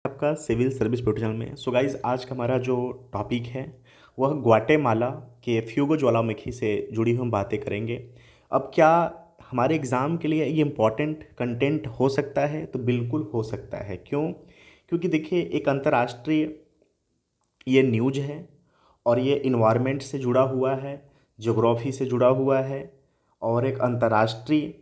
आपका civil service protection में। So guys, आज का हमारा जो टॉपिक है वह ग्वाटेमाला के फ्यूगो ज्वालामुखी से जुड़ी हुई हम बातें करेंगे। अब क्या हमारे एग्ज़ाम के लिए ये इम्पॉर्टेंट कंटेंट हो सकता है? तो बिल्कुल हो सकता है। क्यों? क्योंकि देखिए, एक अंतर्राष्ट्रीय ये न्यूज है और ये इन्वायरमेंट से जुड़ा हुआ है, ज्योग्राफी से जुड़ा हुआ है। और एक अंतर्राष्ट्रीय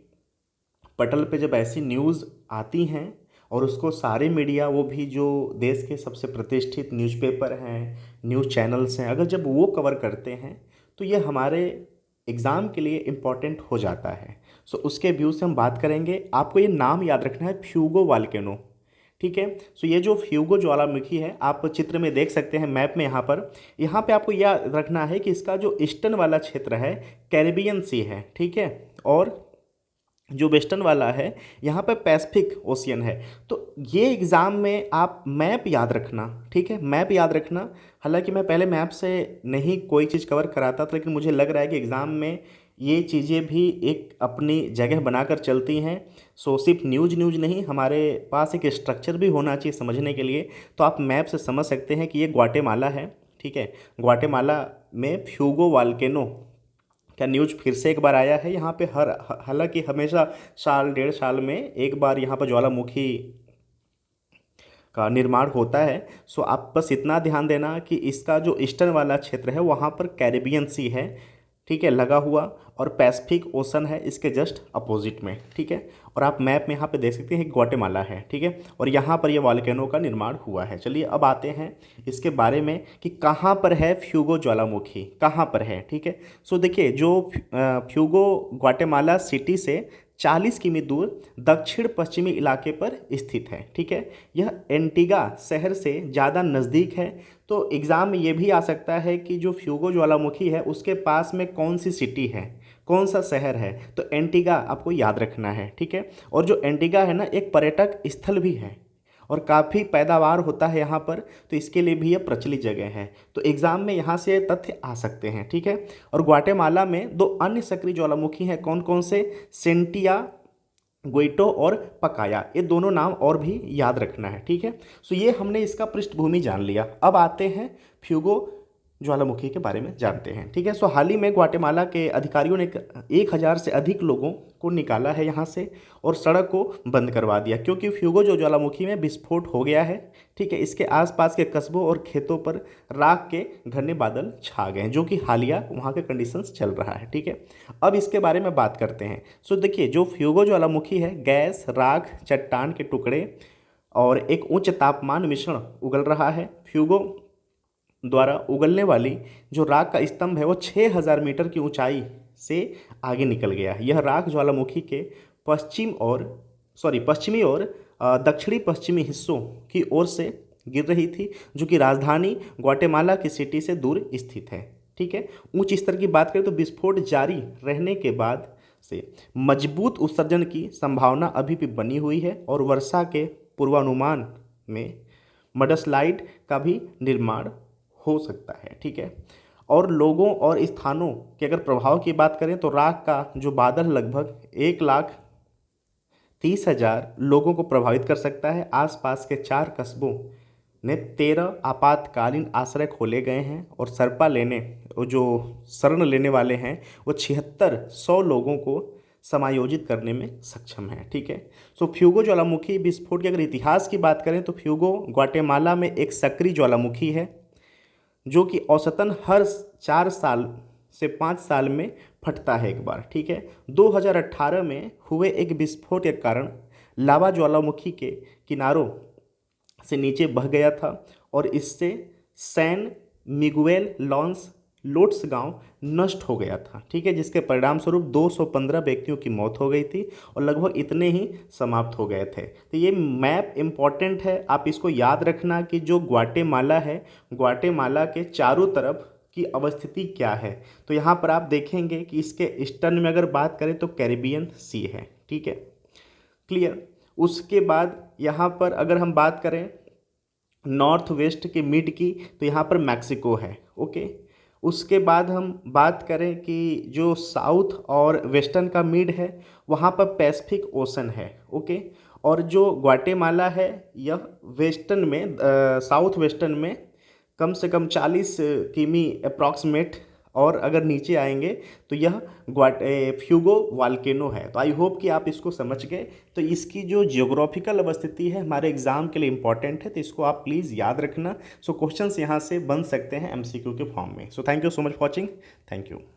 पटल पे जब ऐसी न्यूज़ आती हैं और उसको सारे मीडिया, वो भी जो देश के सबसे प्रतिष्ठित न्यूज़पेपर हैं, न्यूज़ चैनल्स हैं, अगर जब वो कवर करते हैं तो ये हमारे एग्ज़ाम के लिए इम्पॉर्टेंट हो जाता है। सो उसके व्यू से हम बात करेंगे। आपको ये नाम याद रखना है, फ्यूगो वोल्केनो। ठीक है। सो ये जो फ्यूगो ज्वालामुखी है, आप चित्र में देख सकते हैं, मैप में यहाँ पे आपको याद रखना है कि इसका जो ईस्टर्न वाला क्षेत्र है कैरिबियन सी है। ठीक है। और जो वेस्टर्न वाला है यहाँ पे पैसिफिक ओशियन है। तो ये एग्ज़ाम में आप मैप याद रखना। ठीक है, मैप याद रखना। हालांकि मैं पहले मैप से नहीं कोई चीज़ कवर कराता था, लेकिन मुझे लग रहा है कि एग्ज़ाम में ये चीज़ें भी एक अपनी जगह बनाकर चलती हैं। सो सिर्फ न्यूज़ नहीं, हमारे पास एक स्ट्रक्चर भी होना चाहिए समझने के लिए। तो आप मैप से समझ सकते हैं कि ये ग्वाटेमाला है। ठीक है। ग्वाटेमाला में फ्यूगो वोल्केनो क्या न्यूज फिर से एक बार आया है यहाँ पे। हालांकि हमेशा साल डेढ़ साल में एक बार यहाँ पर ज्वालामुखी का निर्माण होता है। सो आप बस इतना ध्यान देना कि इसका जो ईस्टर्न वाला क्षेत्र है वहाँ पर कैरिबियन सी है। ठीक है, लगा हुआ। और पैसिफिक ओशन है इसके जस्ट अपोजिट में। ठीक है। और आप मैप में यहाँ पे देख सकते हैं ग्वाटेमाला है। ठीक है। और यहाँ पर ये वॉल्केनो का निर्माण हुआ है। चलिए अब आते हैं इसके बारे में कि कहाँ पर है फ्यूगो ज्वालामुखी, कहाँ पर है। ठीक है। सो देखिए, जो फ्यूगो ग्वाटेमाला सिटी से 40 किमी दूर दक्षिण पश्चिमी इलाके पर स्थित है। ठीक है। यह एंटीगा शहर से ज़्यादा नज़दीक है। तो एग्ज़ाम में ये भी आ सकता है कि जो फ्यूगो ज्वालामुखी है उसके पास में कौन सी सिटी है, कौन सा शहर है। तो एंटीगा आपको याद रखना है। ठीक है। और जो एंटीगा है ना, एक पर्यटक स्थल भी है और काफ़ी पैदावार होता है यहाँ पर। तो इसके लिए भी यह प्रचलित जगह है। तो एग्ज़ाम में यहाँ से तथ्य आ सकते हैं। ठीक है। और ग्वाटेमाला में दो अन्य सक्रिय ज्वालामुखी हैं। कौन कौन से? सेंटिया गोइटो और पकाया, ये दोनों नाम और भी याद रखना है। ठीक है। सो ये हमने इसका पृष्ठभूमि जान लिया। अब आते हैं फ्यूगो ज्वालामुखी के बारे में जानते हैं। ठीक है। सो हाल ही में ग्वाटेमाला के अधिकारियों ने 1,000 से अधिक लोगों को निकाला है यहाँ से और सड़क को बंद करवा दिया, क्योंकि फ्यूगो जो ज्वालामुखी में विस्फोट हो गया है। ठीक है। इसके आसपास के कस्बों और खेतों पर राख के घने बादल छा गए हैं, जो कि हालिया वहाँ के कंडीशंस चल रहा है। ठीक है। अब इसके बारे में बात करते हैं। सो देखिए, जो फ्यूगो ज्वालामुखी है, गैस, राख, चट्टान के टुकड़े और एक उच्च तापमान मिश्रण उगल रहा है। फ्यूगो द्वारा उगलने वाली जो राख का स्तंभ है वो 6,000 मीटर की ऊंचाई से आगे निकल गया है। यह राख ज्वालामुखी के पश्चिमी और दक्षिणी पश्चिमी हिस्सों की ओर से गिर रही थी, जो कि राजधानी ग्वाटेमाला की सिटी से दूर स्थित है। ठीक है। उच्च स्तर की बात करें तो विस्फोट जारी रहने के बाद से मजबूत उत्सर्जन की संभावना अभी भी बनी हुई है और वर्षा के पूर्वानुमान में मडस्लाइड का भी निर्माण हो सकता है। ठीक है। और लोगों और स्थानों के अगर प्रभाव की बात करें तो राख का जो बादल लगभग 1,30,000 लोगों को प्रभावित कर सकता है। आसपास के 4 कस्बों ने 13 आपातकालीन आश्रय खोले गए हैं और वो जो शरण लेने वाले हैं वो 7600 लोगों को समायोजित करने में सक्षम है। ठीक है। सो फ्यूगो ज्वालामुखी विस्फोट के अगर इतिहास की बात करें तो फ्यूगो ग्वाटेमाला में एक सक्रिय ज्वालामुखी है, जो कि औसतन हर 4 साल से 5 साल में फटता है एक बार। ठीक है। 2018 में हुए एक विस्फोट के कारण लावा ज्वालामुखी के किनारों से नीचे बह गया था और इससे सैन मिगुएल लॉन्स लोट्स गांव नष्ट हो गया था। ठीक है। जिसके परिणाम स्वरूप 215 व्यक्तियों की मौत हो गई थी और लगभग इतने ही समाप्त हो गए थे। तो ये मैप इम्पॉर्टेंट है, आप इसको याद रखना कि जो ग्वाटेमाला है, ग्वाटेमाला के चारों तरफ की अवस्थिति क्या है। तो यहाँ पर आप देखेंगे कि इसके ईस्टर्न में अगर बात करें तो कैरिबियन सी है। ठीक है, क्लियर। उसके बाद यहाँ पर अगर हम बात करें नॉर्थ वेस्ट के मिड की, तो यहाँ पर मैक्सिको है। ओके। उसके बाद हम बात करें कि जो साउथ और वेस्टर्न का मिड है वहाँ पर पैसिफिक ओशन है। ओके। और जो ग्वाटेमाला है यह वेस्टर्न में साउथ वेस्टर्न में कम से कम 40 किमी अप्रॉक्सीमेट, और अगर नीचे आएंगे तो यह फ्यूगो वाल्केनो है। तो आई होप कि आप इसको समझ गए। तो इसकी जो जियोग्राफिकल अवस्थिति है हमारे एग्जाम के लिए इंपॉर्टेंट है, तो इसको आप प्लीज़ याद रखना। सो क्वेश्चंस यहाँ से बन सकते हैं एमसीक्यू के फॉर्म में। So thank you so much for watching. Thank you.